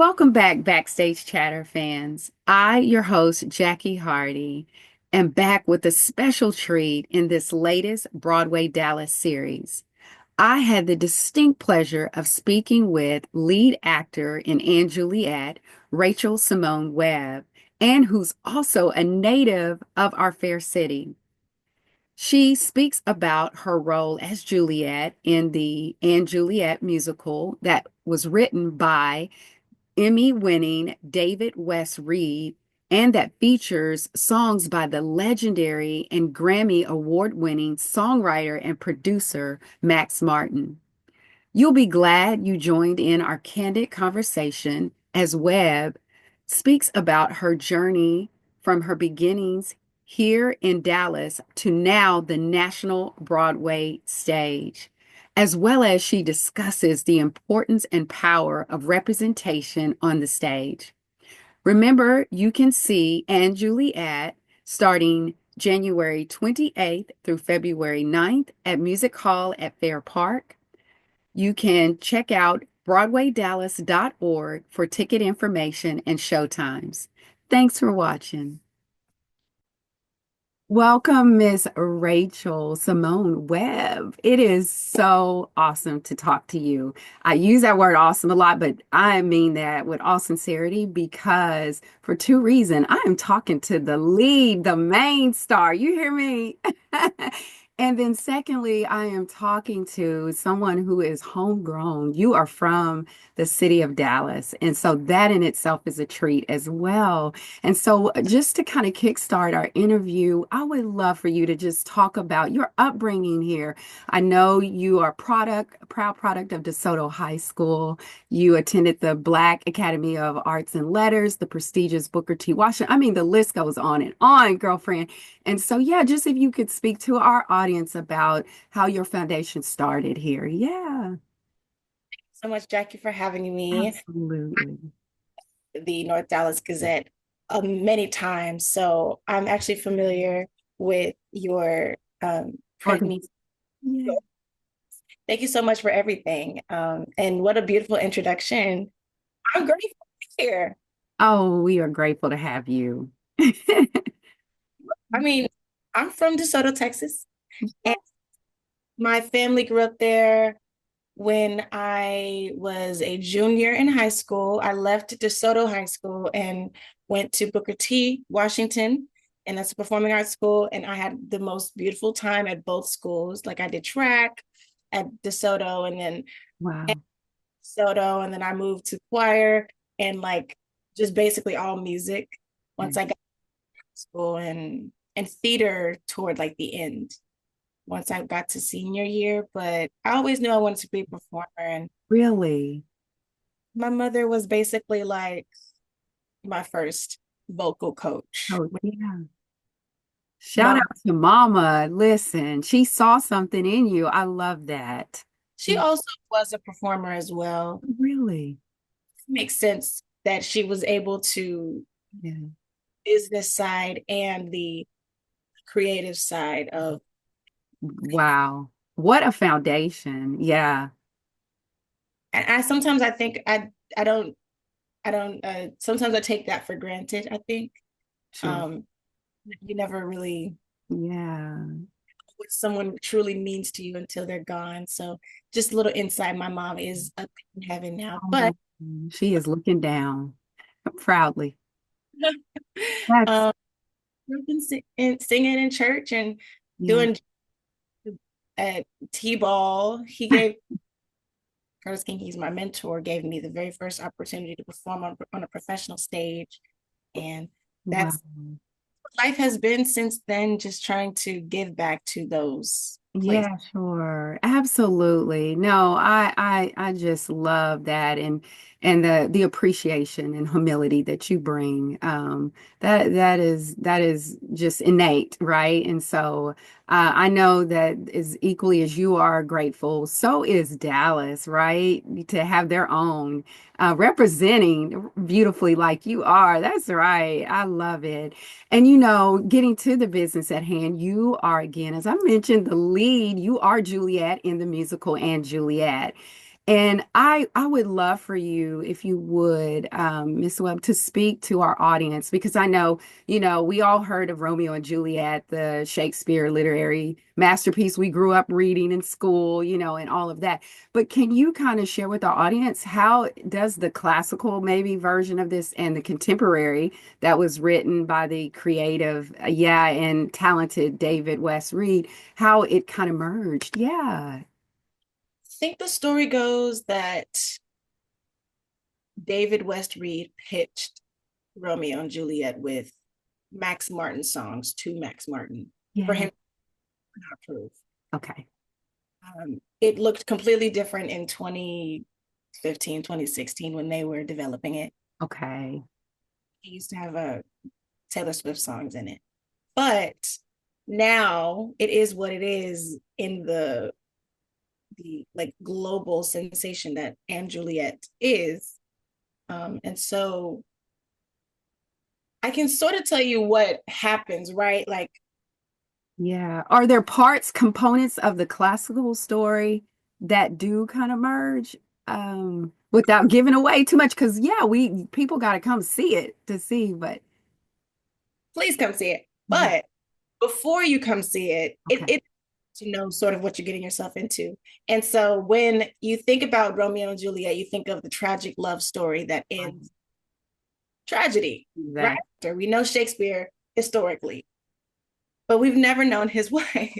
Welcome back, Backstage Chatter fans. Your host, Jackie Hardy, am back with a special treat in this latest Broadway Dallas series. I had the distinct pleasure of speaking with lead actor in & Juliet, Rachel Simone Webb, and who's also a native of our fair city. She speaks about her role as Juliet in the & Juliet musical that was written by Emmy-winning David West Reed, and that features songs by the legendary and Grammy award-winning songwriter and producer Max Martin. You'll be glad you joined in our candid conversation as Webb speaks about her journey from her beginnings here in Dallas to now the national Broadway stage, as well as she discusses the importance and power of representation on the stage. Remember, you can see & Juliet starting January 28th through February 9th at Music Hall at Fair Park. You can check out BroadwayDallas.org for ticket information and showtimes. Thanks for watching. Welcome, Miss Rachel Simone Webb. It is so awesome to talk to you. I use that word awesome a lot, but I mean that with all sincerity because for two reasons. I am talking to the lead, the main star. You hear me? And then secondly, I am talking to someone who is homegrown. You are from the city of Dallas. And so that in itself is a treat as well. And so, just to kind of kickstart our interview, I would love for you to just talk about your upbringing here. I know you are proud product of Desoto High School. You attended the Black Academy of Arts and Letters, the prestigious Booker T. Washington. I mean, the list goes on and on, girlfriend. And so, yeah, just if you could speak to our audience about how your foundation started here. Yeah, So much, Jackie, for having me. absolutely. The North Dallas Gazette many times, so I'm actually familiar with your print Organ- media. yeah. Thank you so much for everything. And what a beautiful introduction. I'm grateful to be here. Oh, we are grateful to have you. I mean, I'm from DeSoto, Texas, and my family grew up there. When I was a junior in high school, I left DeSoto High School and went to Booker T. Washington, and that's a performing arts school. And I had the most beautiful time at both schools. Like I did track at DeSoto and then at Wow. DeSoto, and then I moved to choir and like just basically all music once I got to school and theater toward like the end once I got to senior year, but I always knew I wanted to be a performer. And Really? my mother was basically like my first vocal coach. Oh, yeah. Shout Mom, out to Mama. Listen, she saw something in you. I love that. she also was a performer as well. Really? It makes sense that she was able to Yeah. business side and the creative side of. Wow. What a foundation. Yeah. And I sometimes I think I don't sometimes I take that for granted. I think Sure. um you never really Yeah. what someone truly means to you until they're gone. So just a little insight. My mom is up in heaven now, but Oh, she is looking down proudly. That's, um, I've been singing in church and yeah. doing at T-ball. He gave Curtis King, he's my mentor, gave me the very first opportunity to perform on a professional stage. And Wow. that's what life has been since then, just trying to give back to those places. Yeah, sure. Absolutely. No, I just love that and the appreciation and humility that you bring. That is just innate, right? And so I know that as equally as you are grateful, so is Dallas, right? To have their own representing beautifully like you are. That's right. I love it. And getting to the business at hand, you are again, as I mentioned, the lead. You are Juliet in the musical & Juliet. And I would love for you, if you would, Miss Webb, to speak to our audience because I know, we all heard of Romeo and Juliet, the Shakespeare literary masterpiece we grew up reading in school, and all of that. But can you kind of share with our audience how does the classical maybe version of this and the contemporary that was written by the creative, and talented David West Reed, how it kind of merged? Yeah. I think the story goes that David West Reed pitched Romeo and Juliet with Max Martin songs to Max Martin for Yeah. him to approve. Okay. It looked completely different in 2015, 2016 when they were developing it. Okay. He used to have Taylor Swift songs in it. But now it is what it is in the like global sensation that and Juliet is. And so I can sort of tell you what happens, right? Like, Yeah. Are there parts, components of the classical story that do kind of merge without giving away too much? Because yeah, we people got to come see it to see, but please come see it. yeah. But before you come see it, Okay. it to know sort of what you're getting yourself into. And so when you think about Romeo and Juliet, you think of the tragic love story that ends tragedy, right? Exactly. We know Shakespeare historically, but we've never known his wife.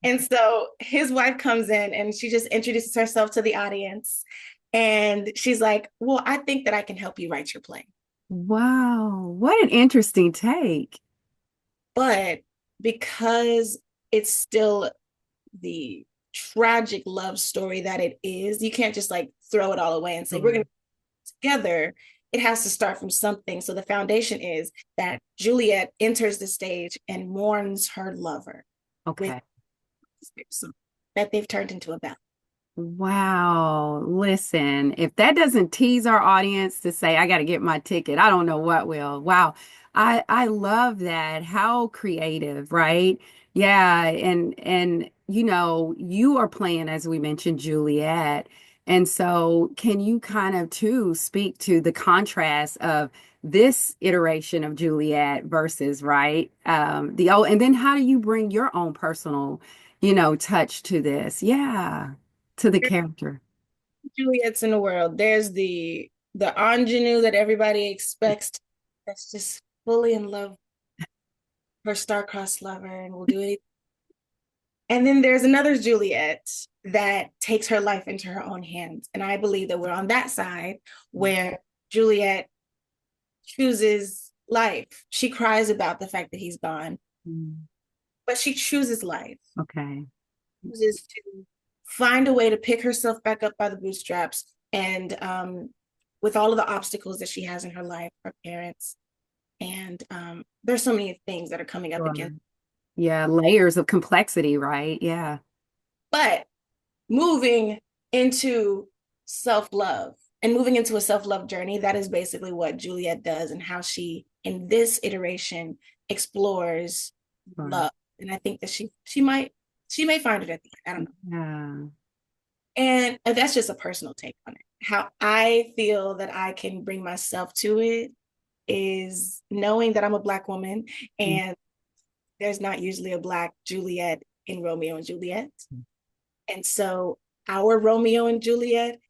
And so his wife comes in and she just introduces herself to the audience. And she's like, well, I think that I can help you write your play. Wow. What an interesting take. But because it's still the tragic love story that it is, you can't just like throw it all away and say, we're going Right. to together. It has to start from something. So the foundation is that Juliet enters the stage and mourns her lover with Okay. that they've turned into a ballad. Wow. Listen, if that doesn't tease our audience to say, I got to get my ticket, I don't know what will. Wow. I love that. How creative, right? Yeah, and you are playing, as we mentioned, Juliet. And so can you kind of too speak to the contrast of this iteration of Juliet versus, right? The old, and then how do you bring your own personal, touch to this? Yeah, to the character. Juliet's in the world. There's the ingenue that everybody expects that's just fully in love with her star-crossed lover and will do anything. And then there's another Juliet that takes her life into her own hands. And I believe that we're on that side where Juliet chooses life. She cries about the fact that he's gone, Mm, but she chooses life, okay. chooses to find a way to pick herself back up by the bootstraps. And with all of the obstacles that she has in her life, her parents, and there's so many things that are coming up Sure. against. Yeah, layers of complexity, right? Yeah. But moving into self-love and moving into a self-love journey, that is basically what Juliet does and how she, in this iteration, explores Sure. love. And I think that she may find it at the end. I don't know. Yeah. And that's just a personal take on it. How I feel that I can bring myself to it is knowing that I'm a Black woman and there's not usually a Black Juliet in Romeo and Juliet. And so our Romeo and Juliet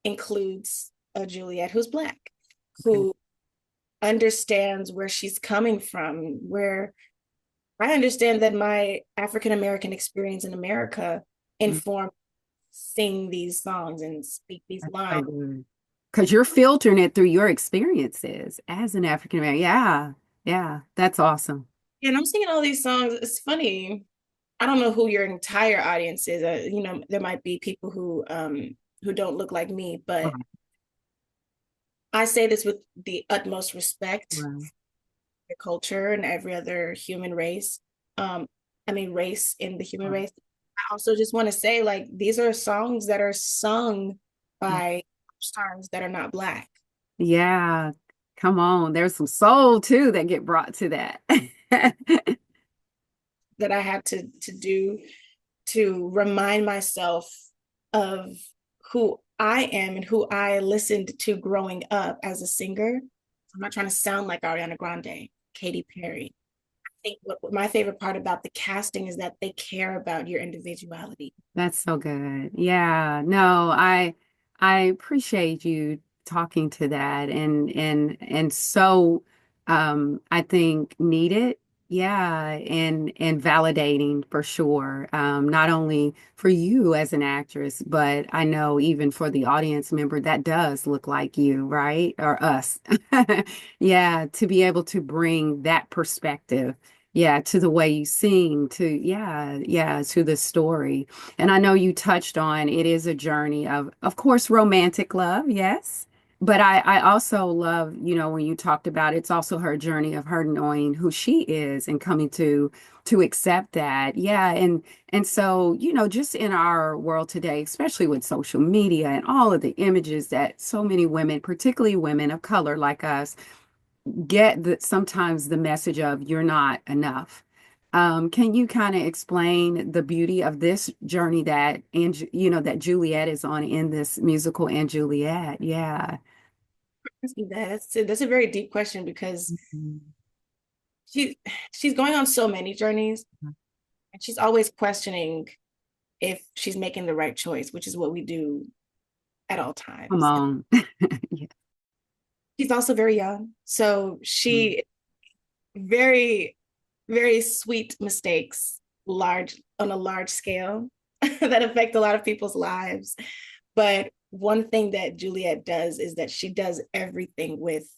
includes a Juliet who's Black, Okay. who understands where she's coming from, where I understand that my African American experience in America Mm, informed sing these songs and speak these that's so lines. good. Because you're filtering it through your experiences as an African American. Yeah. Yeah. That's awesome. And I'm singing all these songs. It's funny. I don't know who your entire audience is. There might be people who don't look like me, but Right. I say this with the utmost respect Right. for culture and every other human race. Um, I mean race in the human Right. race. I also just want to say, like, these are songs that are sung by stars that are not Black. Yeah. Come on. There's some soul too that get brought to that. That I had to do to remind myself of who I am and who I listened to growing up as a singer. I'm not trying to sound like Ariana Grande, Katy Perry. I think what my favorite part about the casting is that they care about your individuality. That's so good. Yeah. No, I appreciate you talking to that and so I think needed. Yeah, and validating for sure. Not only for you as an actress, but I know even for the audience member that does look like you, right? Or us. Yeah, to be able to bring that perspective, yeah, to the way you sing, to yeah, to the story. And I know you touched on it is a journey of course, romantic love, yes. But I also love, when you talked about it's also her journey of her knowing who she is and coming to accept that. Yeah. And so, just in our world today, especially with social media and all of the images that so many women, particularly women of color like us, get that sometimes the message of you're not enough. Can you kind of explain the beauty of this journey that and that Juliet is on in this musical and Juliet? Yeah. That's a very deep question because Mhm. she she's going on so many journeys and she's always questioning if she's making the right choice, which is what we do at all Come times. And on. Yeah. she's also very young. So Mm. she very, very sweet mistakes, large on a large scale that affect a lot of people's lives. But one thing that Juliet does is that she does everything with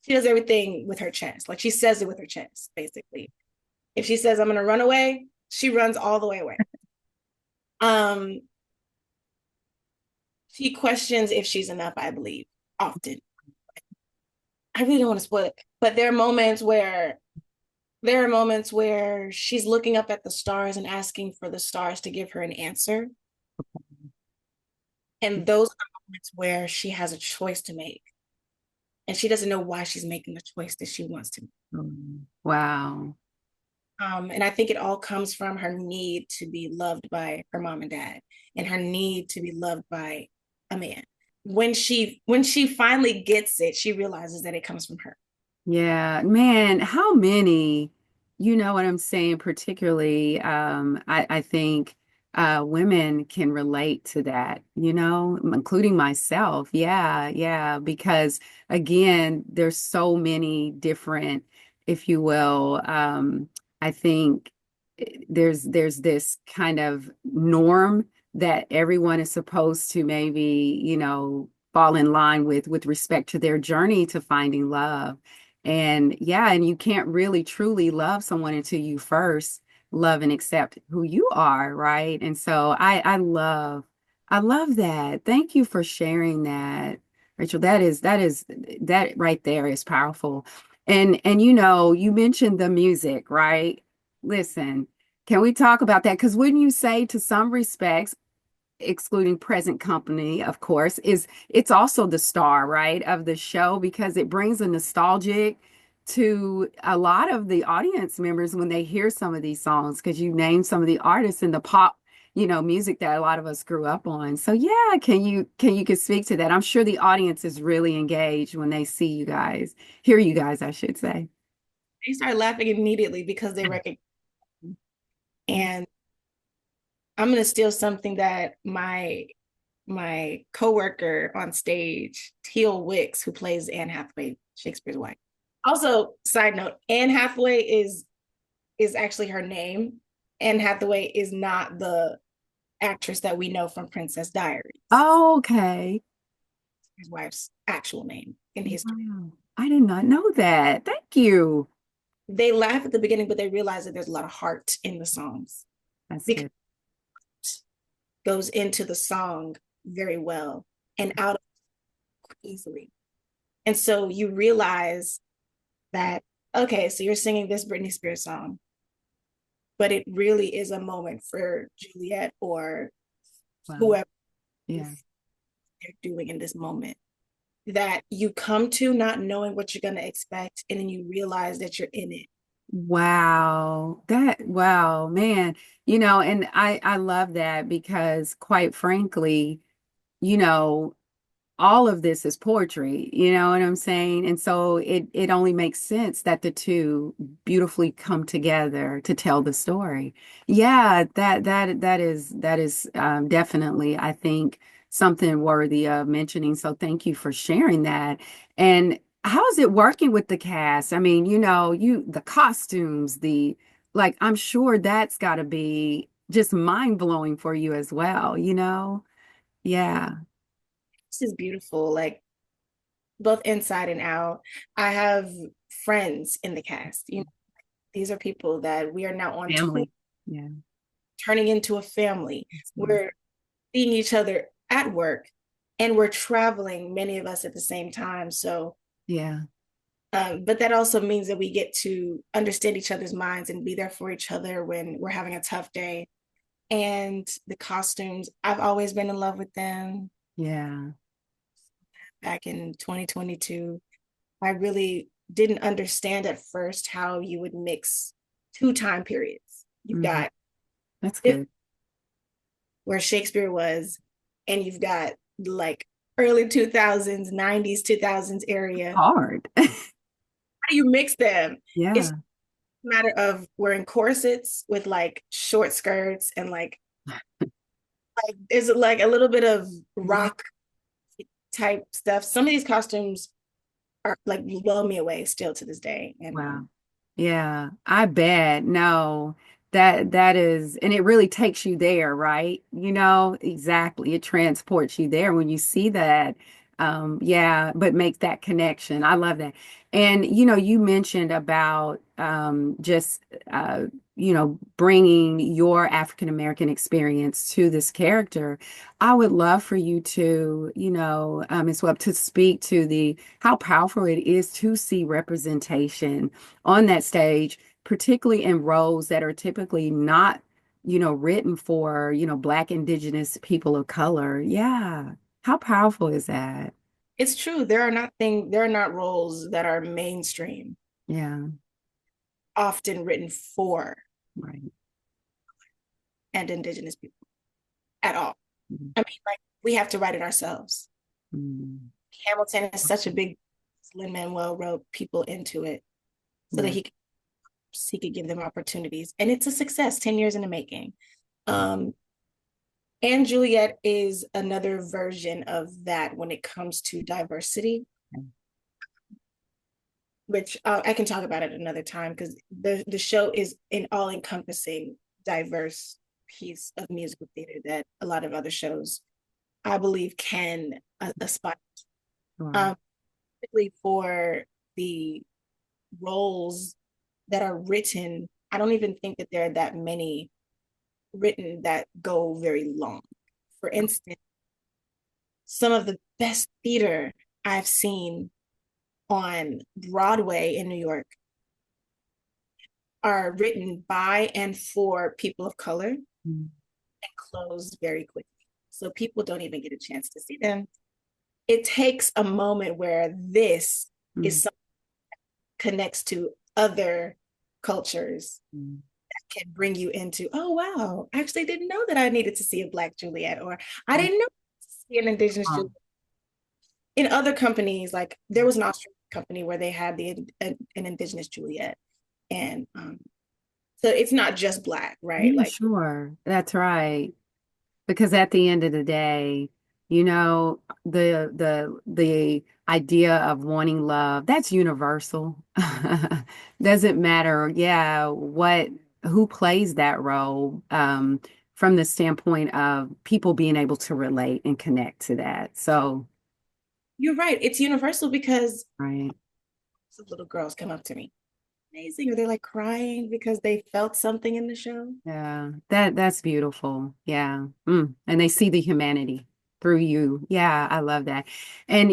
her chest. Like she says it with her chest, basically. If she says I'm gonna run away, she runs all the way away. Um, she questions if she's enough, I believe, often. I really don't want to spoil it, but there are moments where she's looking up at the stars and asking for the stars to give her an answer. And those are moments where she has a choice to make. And she doesn't know why she's making the choice that she wants to. Wow. And I think it all comes from her need to be loved by her mom and dad and her need to be loved by a man. When she finally gets it, she realizes that it comes from her. Yeah, man, how many, you know what I'm saying, particularly I think women can relate to that, including myself. Yeah, yeah, because again, there's so many different, if you will, I think there's this kind of norm that everyone is supposed to maybe, fall in line with respect to their journey to finding love. And yeah, and you can't really truly love someone until you first love and accept who you are, right? And so I love that. Thank you for sharing that, Rachel. That right there is powerful. And you mentioned the music, right? Listen, can we talk about that? Because wouldn't you say to some respects, excluding present company, of course, is it's also the star, right, of the show because it brings a nostalgic to a lot of the audience members when they hear some of these songs because you name some of the artists in the pop, music that a lot of us grew up on. So yeah, can you speak to that? I'm sure the audience is really engaged when they see you guys, hear you guys, I should say. They start laughing immediately because they recognize. And I'm gonna steal something that my coworker on stage, Teal Wicks, who plays Anne Hathaway, Shakespeare's wife. Also, side note, Anne Hathaway is actually her name. Anne Hathaway is not the actress that we know from Princess Diaries. Oh, okay. His wife's actual name in history. Wow. I did not know that. Thank you. They laugh at the beginning, but they realize that there's a lot of heart in the songs That's because good. it goes into the song very well and out easily. And so you realize that, okay, so you're singing this Britney Spears song, but it really is a moment for Juliet or Wow. whoever Yeah. they're doing in this moment that you come to not knowing what you're going to expect. And then you realize that you're in it. Wow, man. And I love that because quite frankly, you know, all of this is poetry, you know what I'm saying? And so it only makes sense that the two beautifully come together to tell the story. Yeah, that is definitely, I think, something worthy of mentioning. So thank you for sharing that. And how is it working with the cast? I mean, the costumes, the like, I'm sure that's got to be just mind-blowing for you as well, you know? Yeah. This is beautiful, like both inside and out. I have friends in the cast. These are people that we are now on tour, Family. Yeah. turning into a family. That's nice. We're seeing each other at work and we're traveling, many of us at the same time. So, Yeah. but that also means that we get to understand each other's minds and be there for each other when we're having a tough day. And the costumes, I've always been in love with them. Yeah. Back in 2022, I really didn't understand at first how you would mix two time periods. You've Mhm. got That's good. where Shakespeare was, and you've got like early 2000s, 90s, 2000s area. Hard. How do you mix them? It's Yeah. a matter of wearing corsets with like short skirts and like there's like a little bit of rock type stuff. Some of these costumes are like blow me away still to this day. And Wow. Yeah, I bet. No, that is, and it really takes you there, right? Exactly. It transports you there when you see that. Yeah, but make that connection. I love that. And you mentioned about just bringing your African American experience to this character. I would love for you to, Ms. Webb, to speak to the how powerful it is to see representation on that stage, particularly in roles that are typically not, written for, Black, Indigenous people of color. Yeah. How powerful is that? it's true. There are not roles that are mainstream, Yeah. often written for Right. and indigenous people at all. Mm, I mean, like we have to write it ourselves. mm, Hamilton is such a big Lin-Manuel wrote people into it so that yeah. he could give them opportunities. And it's a success, 10 years in the making. Um, and Juliet is another version of that when it comes to diversity, which I can talk about it another time because the show is an all encompassing, diverse piece of musical theater that a lot of other shows, I believe, can aspire. Wow. Um, Particularly for the roles that are written, I don't even think that there are that many written that go very long. For instance, some of the best theater I've seen on Broadway in New York are written by and for people of color and Mm, close very quickly. So people don't even get a chance to see them. It takes a moment where this mm, is something that connects to other cultures mm, that can bring you into, oh wow, I actually didn't know that I needed to see a Black Juliet, or I mm. didn't know to see an Indigenous Juliet. Wow. In other companies, like there was an Australian company where they had an Indigenous Juliet, and so it's not just Black, right? Yeah, Like sure. That's right. Because at the end of the day, the idea of wanting love, that's universal. Doesn't matter, yeah, who plays that role, from the standpoint of people being able to relate and connect to that. So, you're right, it's universal because right. some little girls come up to me, amazing, or they're like crying because they felt something in the show. Yeah, that's beautiful. Yeah. And they see the humanity through you. Yeah, I love that. And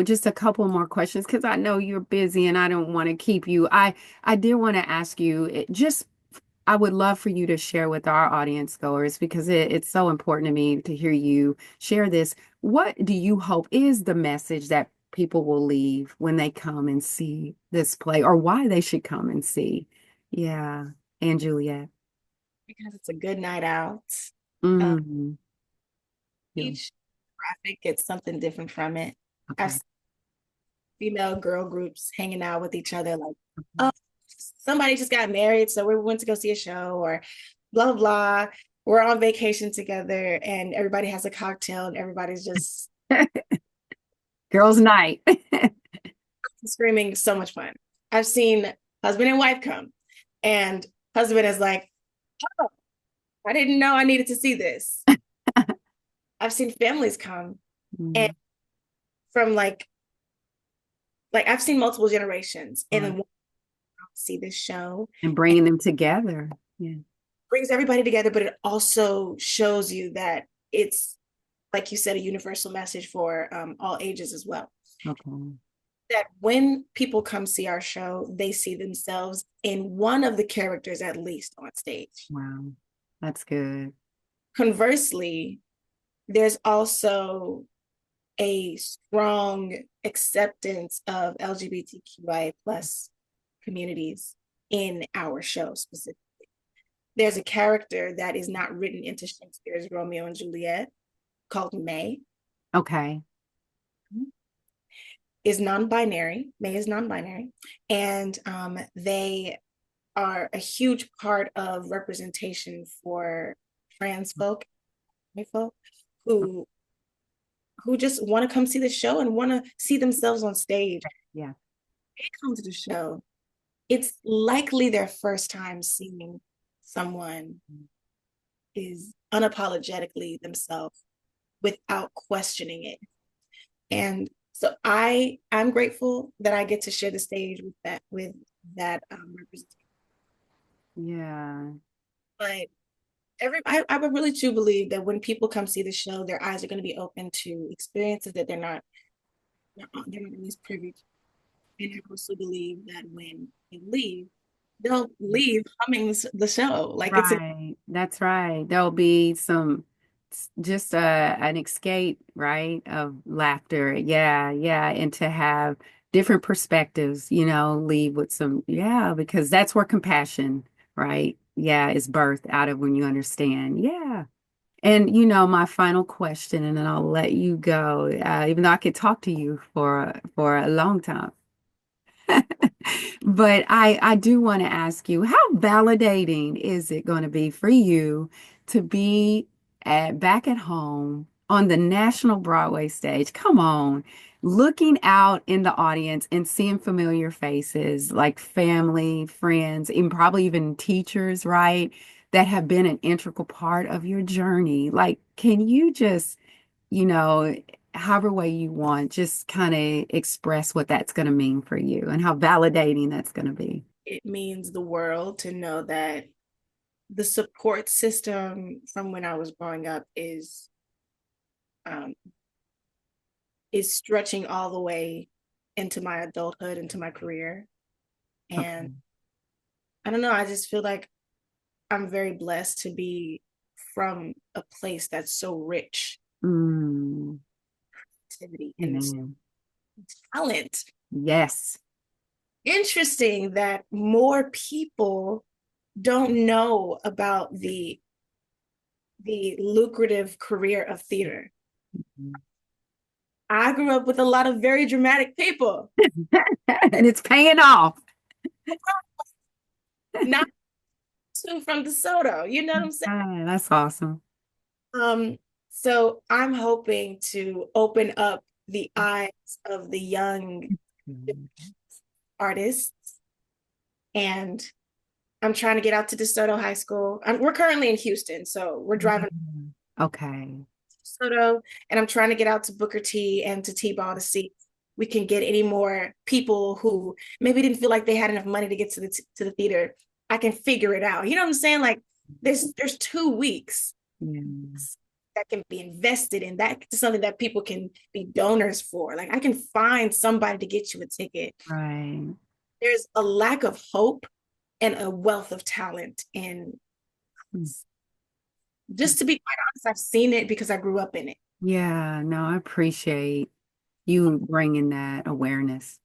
just a couple more questions because I know you're busy and I don't want to keep you. I did want to ask you I would love for you to share with our audience goers because it's so important to me to hear you share this. What do you hope is the message that people will leave when they come and see this play or why they should come and see? Yeah. And Juliet. Because it's a good night out. Um, Mm, yeah. each graphic gets something different from it. I've Okay. seen female girl groups hanging out with each other, like, oh, somebody just got married, so we went to go see a show, or blah, blah, blah. We're on vacation together and everybody has a cocktail and everybody's just Girls' night. screaming. So much fun. I've seen husband and wife come, and husband is like, oh, I didn't know I needed to see this. I've seen families come and Mm, from like I've seen multiple generations and right. then see this show. And It bringing them together. Yeah. brings everybody together, but it also shows you that it's, like you said, a universal message for all ages as well. Okay. That when people come see our show, they see themselves in one of the characters at least on stage. Wow. That's good. Conversely, there's also a strong acceptance of LGBTQI plus communities in our show specifically. There's a character that is not written into Shakespeare's Romeo and Juliet called May. Okay. Is non-binary. May is non-binary, and they are a huge part of representation for trans folk, folk who just want to come see the show and want to see themselves on stage. Yeah. They come to the show. It's likely their first time seeing someone is unapologetically themselves without questioning it. And so I'm grateful that I get to share the stage with that representation. Yeah. But I would really truly believe that when people come see the show, their eyes are going to be open to experiences that they're not always privy to. And I also believe that when they leave, they'll leave humming the show. Like it's a Right. That's right. There'll be some just an escape, right, of laughter. Yeah, yeah. And to have different perspectives, leave with some, yeah, because that's where compassion, right? Yeah, is birthed out of when you understand. Yeah. And my final question, and then I'll let you go, even though I could talk to you for a long time. But I do want to ask you, how validating is it going to be for you to be back at home on the national Broadway stage? Come on, looking out in the audience and seeing familiar faces like family, friends, and probably even teachers, right? That have been an integral part of your journey. Like, can you just you know, however way you want, just kind of express what that's going to mean for you and how validating that's going to be. it means the world to know that the support system from when I was growing up um, is stretching all the way into my adulthood, into my career. And Okay. I don't know, I just feel like I'm very blessed to be from a place that's so rich Mm, in activity and amen. talent. Yes. Interesting that more people don't know about the lucrative career of theater. I grew up with a lot of very dramatic people, And it's paying off. not too from DeSoto. You know what I'm saying? Ah, that's awesome. Um, so I'm hoping to open up the eyes of the young artists, and I'm trying to get out to DeSoto High School. We're currently in Houston, so we're driving Okay. to DeSoto, and I'm trying to get out to Booker T and to T-Ball to see if we can get any more people who maybe didn't feel like they had enough money to get to the theater. I can figure it out. You know what I'm saying? Like there's 2 weeks Yeah. that can be invested in. That is something that people can be donors for. Like I can find somebody to get you a ticket. Right. There's a lack of hope and a wealth of talent. And just to be quite honest, I've seen it because I grew up in it. Yeah, no, I appreciate you bringing that awareness.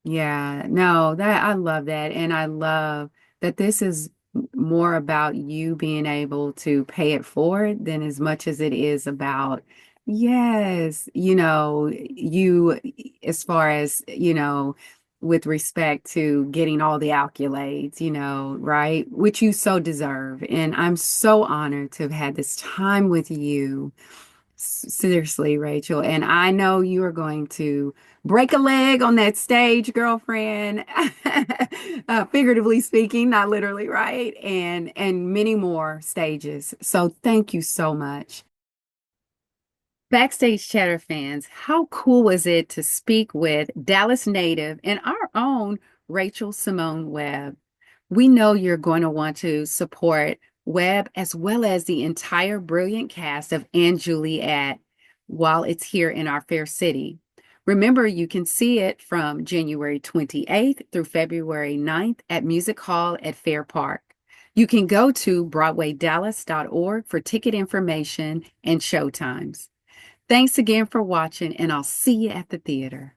Yeah, no, that I love that. And I love that this is more about you being able to pay it forward than as much as it is about Yes, you, as far as, with respect to getting all the accolades, right? Which you so deserve. And I'm so honored to have had this time with you. Seriously, Rachel. And I know you are going to break a leg on that stage, girlfriend. Figuratively speaking, not literally, right? And many more stages. So thank you so much. Backstage Chatter fans, how cool was it to speak with Dallas native and our own Rachel Simone Webb? We know you're going to want to support Webb as well as the entire brilliant cast of And Juliet while it's here in our fair city. Remember, you can see it from January 28th through February 9th at Music Hall at Fair Park. You can go to BroadwayDallas.org for ticket information and showtimes. Thanks again for watching, and I'll see you at the theater.